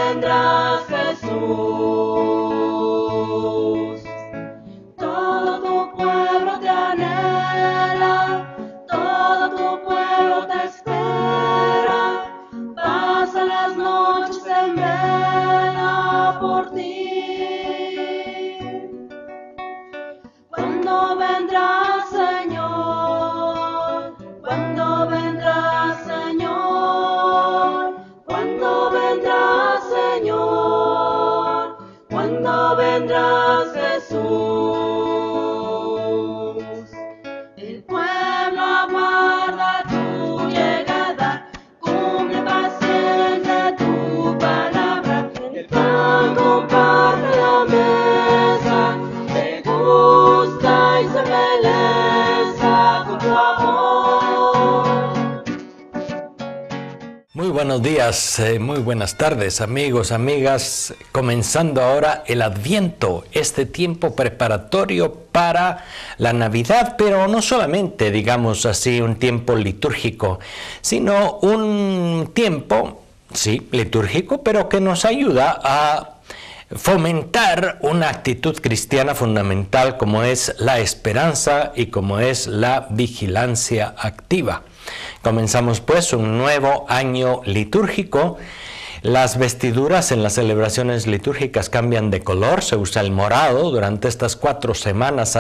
vendrás, Jesús. Todo tu pueblo te anhela, todo tu pueblo te espera. Pasan las noches en vela por ti. ¿Cuándo vendrás, Señor? ¿Cuándo vendrás, Señor? ¿Cuándo vendrás, Señor? ¿Cuándo vendrás, Jesús? El pueblo aguarda tu llegada, cumple paciente tu palabra. El pan comparte la mesa, te gusta y se embeleza con tu amor. Muy buenos días, muy buenas tardes, amigos, amigas. Comenzando ahora el Adviento, este tiempo preparatorio para la Navidad, pero no solamente, digamos así, un tiempo litúrgico, sino un tiempo, sí, litúrgico, pero que nos ayuda a fomentar una actitud cristiana fundamental como es la esperanza y como es la vigilancia activa. Comenzamos pues un nuevo año litúrgico. Las vestiduras en las celebraciones litúrgicas cambian de color, se usa el morado durante estas 4 semanas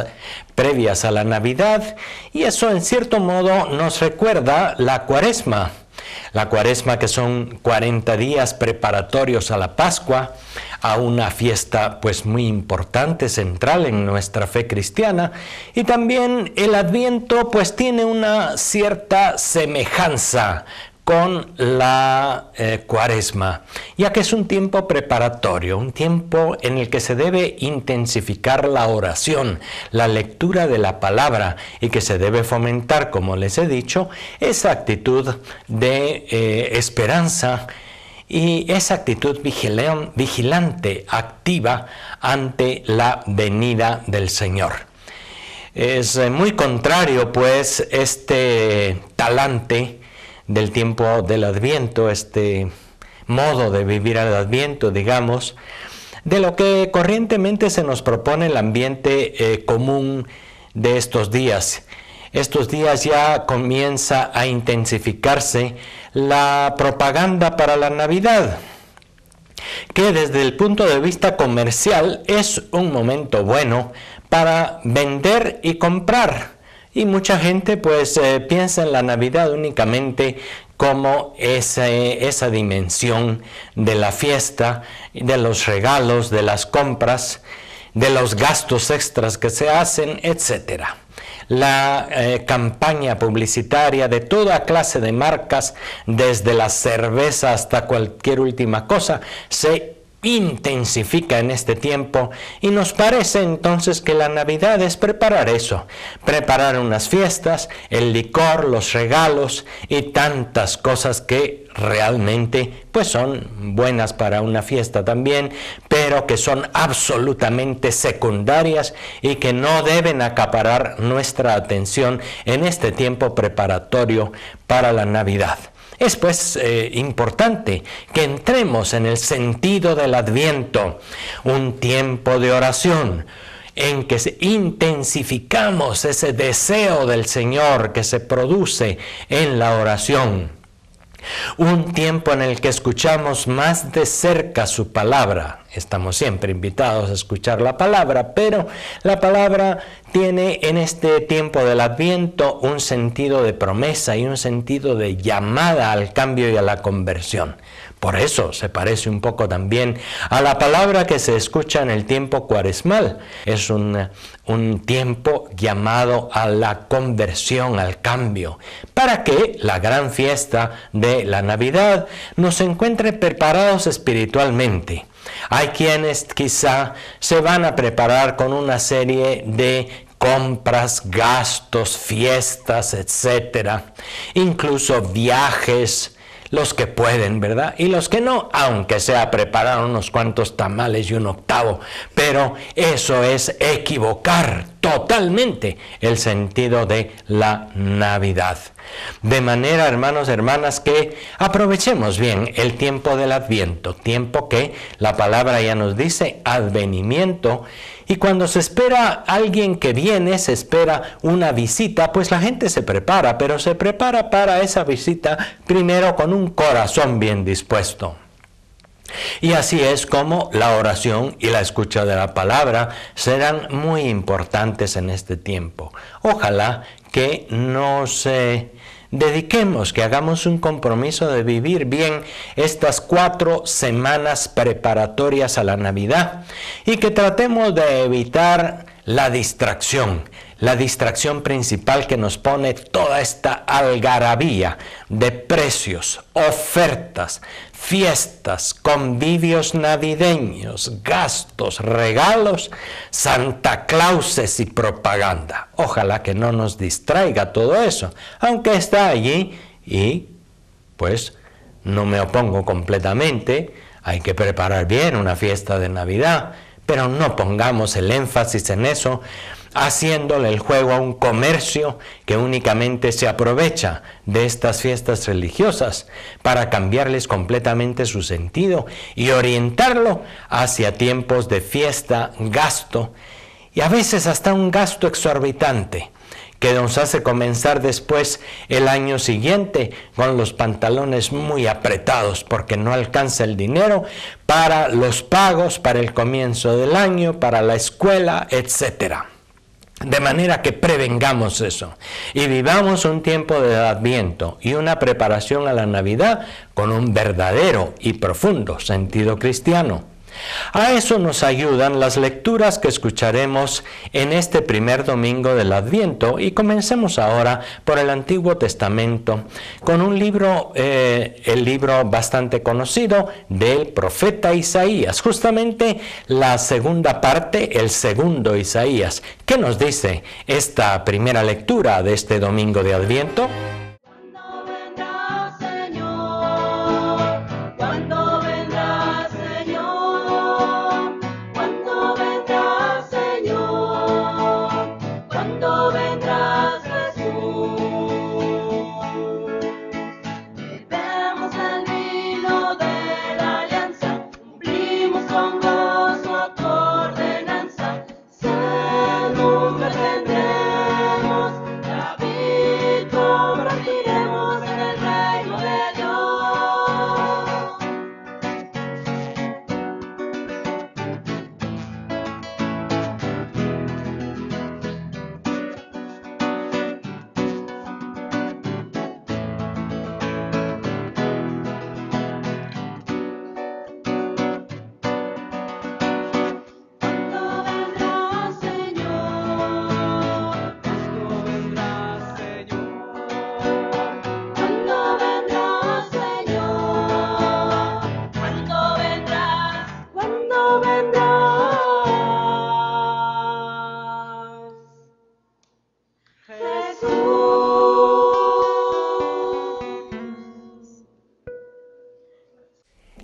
previas a la Navidad, y eso en cierto modo nos recuerda la Cuaresma. La Cuaresma, que son 40 días preparatorios a la Pascua, a una fiesta pues muy importante, central en nuestra fe cristiana, y también el Adviento pues tiene una cierta semejanza con la Cuaresma, ya que es un tiempo preparatorio, un tiempo en el que se debe intensificar la oración, la lectura de la palabra, y que se debe fomentar, como les he dicho, esa actitud de esperanza y esa actitud vigilante, activa ante la venida del Señor. Es muy contrario, pues, este talante del tiempo del Adviento, este modo de vivir al Adviento, digamos, de lo que corrientemente se nos propone el ambiente común de estos días. Estos días ya comienza a intensificarse la propaganda para la Navidad, que desde el punto de vista comercial es un momento bueno para vender y comprar. Y mucha gente pues piensa en la Navidad únicamente como esa dimensión de la fiesta, de los regalos, de las compras, de los gastos extras que se hacen, etc. La campaña publicitaria de toda clase de marcas, desde la cerveza hasta cualquier última cosa, se intensifica en este tiempo, y nos parece entonces que la Navidad es preparar eso, preparar unas fiestas, el licor, los regalos y tantas cosas que realmente pues son buenas para una fiesta también, pero que son absolutamente secundarias y que no deben acaparar nuestra atención en este tiempo preparatorio para la Navidad. Es pues importante que entremos en el sentido del Adviento, un tiempo de oración en que intensificamos ese deseo del Señor que se produce en la oración. Un tiempo en el que escuchamos más de cerca su palabra. Estamos siempre invitados a escuchar la palabra, pero la palabra tiene en este tiempo del Adviento un sentido de promesa y un sentido de llamada al cambio y a la conversión. Por eso se parece un poco también a la palabra que se escucha en el tiempo cuaresmal. Es un tiempo llamado a la conversión, al cambio, para que la gran fiesta de la Navidad nos encuentre preparados espiritualmente. Hay quienes quizá se van a preparar con una serie de compras, gastos, fiestas, etc. Incluso viajes, los que pueden, ¿verdad? Y los que no, aunque sea preparar unos cuantos tamales y un octavo. Pero eso es equivocar totalmente el sentido de la Navidad. De manera, hermanos, hermanas, que aprovechemos bien el tiempo del Adviento, tiempo que la palabra ya nos dice, advenimiento, y cuando se espera alguien que viene, se espera una visita, pues la gente se prepara, pero se prepara para esa visita primero con un corazón bien dispuesto. Y así es como la oración y la escucha de la palabra serán muy importantes en este tiempo. Ojalá que nos dediquemos, que hagamos un compromiso de vivir bien estas 4 semanas preparatorias a la Navidad y que tratemos de evitar la distracción principal que nos pone toda esta algarabía de precios, ofertas, fiestas, convivios navideños, gastos, regalos, Santa Clauses y propaganda. Ojalá que no nos distraiga todo eso, aunque está allí y pues no me opongo completamente. Hay que preparar bien una fiesta de Navidad, pero no pongamos el énfasis en eso, haciéndole el juego a un comercio que únicamente se aprovecha de estas fiestas religiosas para cambiarles completamente su sentido y orientarlo hacia tiempos de fiesta, gasto y a veces hasta un gasto exorbitante que nos hace comenzar después el año siguiente con los pantalones muy apretados porque no alcanza el dinero para los pagos, para el comienzo del año, para la escuela, etcétera. De manera que prevengamos eso y vivamos un tiempo de Adviento y una preparación a la Navidad con un verdadero y profundo sentido cristiano. A eso nos ayudan las lecturas que escucharemos en este primer domingo del Adviento y comencemos ahora por el Antiguo Testamento con un libro, el libro bastante conocido del profeta Isaías, justamente la segunda parte, el segundo Isaías. ¿Qué nos dice esta primera lectura de este domingo de Adviento?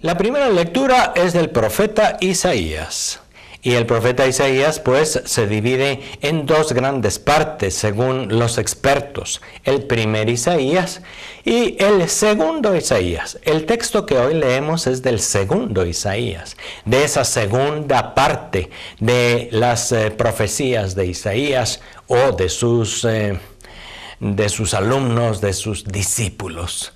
La primera lectura es del profeta Isaías. Y el profeta Isaías pues se divide en 2 grandes partes según los expertos. El primer Isaías y el segundo Isaías. El texto que hoy leemos es del segundo Isaías, de esa segunda parte de las profecías de Isaías o de sus alumnos, de sus discípulos.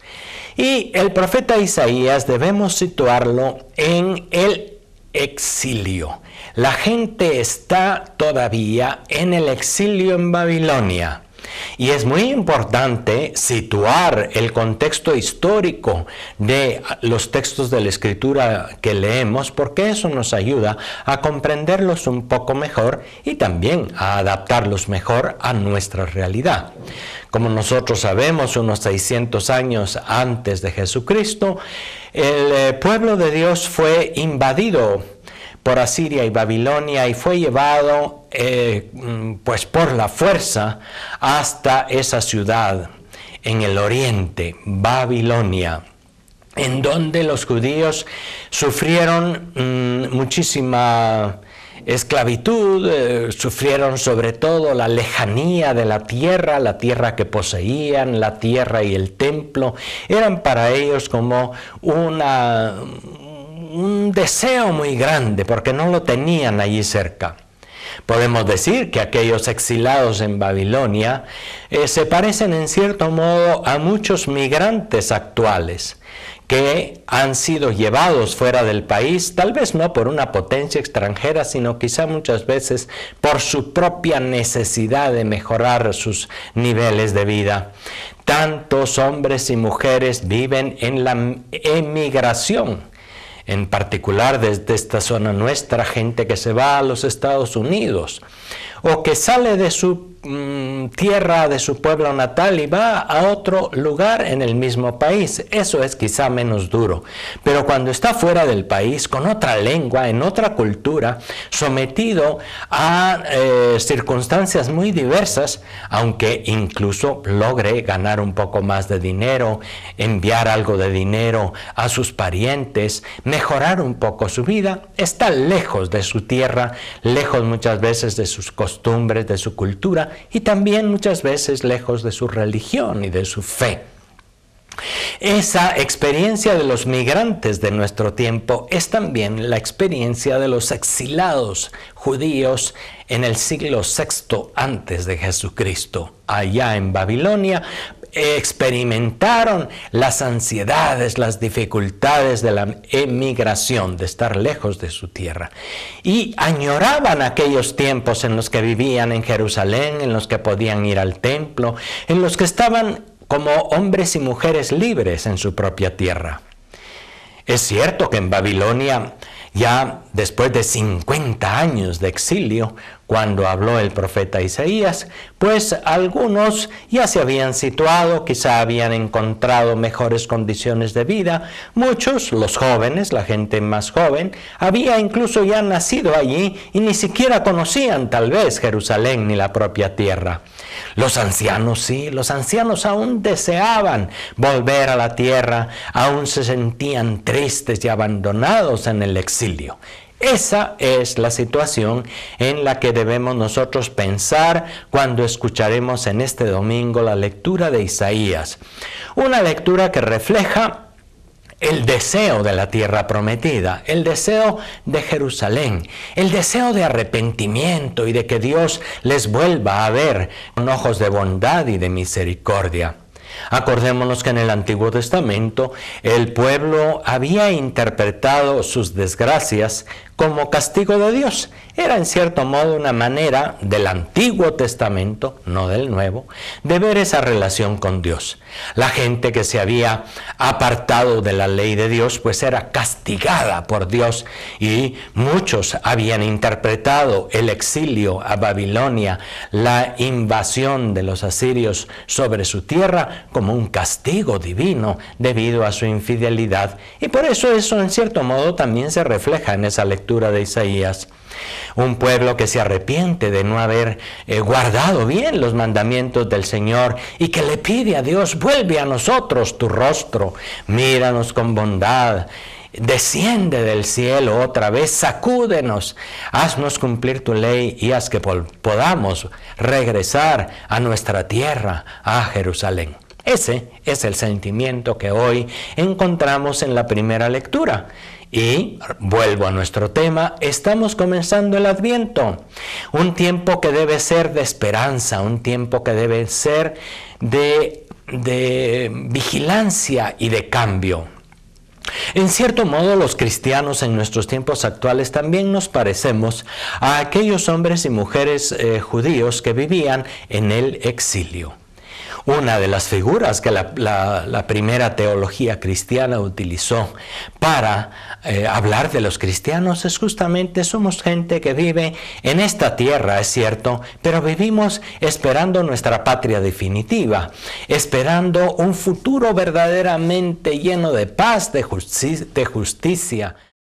Y el profeta Isaías debemos situarlo en el exilio. La gente está todavía en el exilio en Babilonia. Y es muy importante situar el contexto histórico de los textos de la Escritura que leemos, porque eso nos ayuda a comprenderlos un poco mejor y también a adaptarlos mejor a nuestra realidad. Como nosotros sabemos, unos 600 años antes de Jesucristo, el pueblo de Dios fue invadido por Asiria y Babilonia y fue llevado pues por la fuerza hasta esa ciudad en el oriente, Babilonia. en donde los judíos sufrieron muchísima esclavitud, sufrieron sobre todo la lejanía de la tierra que poseían, la tierra y el templo, eran para ellos como un deseo muy grande, porque no lo tenían allí cerca. Podemos decir que aquellos exilados en Babilonia se parecen en cierto modo a muchos migrantes actuales que han sido llevados fuera del país, tal vez no por una potencia extranjera, sino quizá muchas veces por su propia necesidad de mejorar sus niveles de vida. Tantos hombres y mujeres viven en la emigración, en particular desde esta zona nuestra, gente que se va a los Estados Unidos o que sale de su tierra, de su pueblo natal y va a otro lugar en el mismo país. Eso es quizá menos duro, pero cuando está fuera del país, con otra lengua, en otra cultura, sometido a circunstancias muy diversas, aunque incluso logre ganar un poco más de dinero, enviar algo de dinero a sus parientes, mejorar un poco su vida, está lejos de su tierra, lejos muchas veces de sus costumbres, de su cultura, y también muchas veces lejos de su religión y de su fe. Esa experiencia de los migrantes de nuestro tiempo es también la experiencia de los exilados judíos en el siglo VI antes de Jesucristo. Allá en Babilonia experimentaron las ansiedades, las dificultades de la emigración, de estar lejos de su tierra. Y añoraban aquellos tiempos en los que vivían en Jerusalén, en los que podían ir al templo, en los que estaban como hombres y mujeres libres en su propia tierra. Es cierto que en Babilonia, ya después de 50 años de exilio, cuando habló el profeta Isaías, pues algunos ya se habían situado, quizá habían encontrado mejores condiciones de vida. Muchos, los jóvenes, la gente más joven, había incluso ya nacido allí y ni siquiera conocían tal vez Jerusalén ni la propia tierra. Los ancianos sí, los ancianos aún deseaban volver a la tierra, aún se sentían tristes y abandonados en el exilio. Esa es la situación en la que debemos nosotros pensar cuando escucharemos en este domingo la lectura de Isaías. Una lectura que refleja el deseo de la tierra prometida, el deseo de Jerusalén, el deseo de arrepentimiento y de que Dios les vuelva a ver con ojos de bondad y de misericordia. Acordémonos que en el Antiguo Testamento el pueblo había interpretado sus desgracias como castigo de Dios. Era en cierto modo una manera del Antiguo Testamento, no del Nuevo, de ver esa relación con Dios. La gente que se había apartado de la ley de Dios, pues era castigada por Dios, y muchos habían interpretado el exilio a Babilonia, la invasión de los asirios sobre su tierra, como un castigo divino debido a su infidelidad. Y por eso en cierto modo también se refleja en esa lectura de Isaías. Un pueblo que se arrepiente de no haber guardado bien los mandamientos del Señor y que le pide a Dios: vuelve a nosotros tu rostro, míranos con bondad, desciende del cielo otra vez, sacúdenos, haznos cumplir tu ley y haz que podamos regresar a nuestra tierra, a Jerusalén. Ese es el sentimiento que hoy encontramos en la primera lectura. Y vuelvo a nuestro tema, estamos comenzando el Adviento, un tiempo que debe ser de esperanza, un tiempo que debe ser de vigilancia y de cambio. En cierto modo, los cristianos en nuestros tiempos actuales también nos parecemos a aquellos hombres y mujeres judíos que vivían en el exilio. Una de las figuras que la primera teología cristiana utilizó para hablar de los cristianos es justamente: somos gente que vive en esta tierra, es cierto, pero vivimos esperando nuestra patria definitiva, esperando un futuro verdaderamente lleno de paz, de justicia,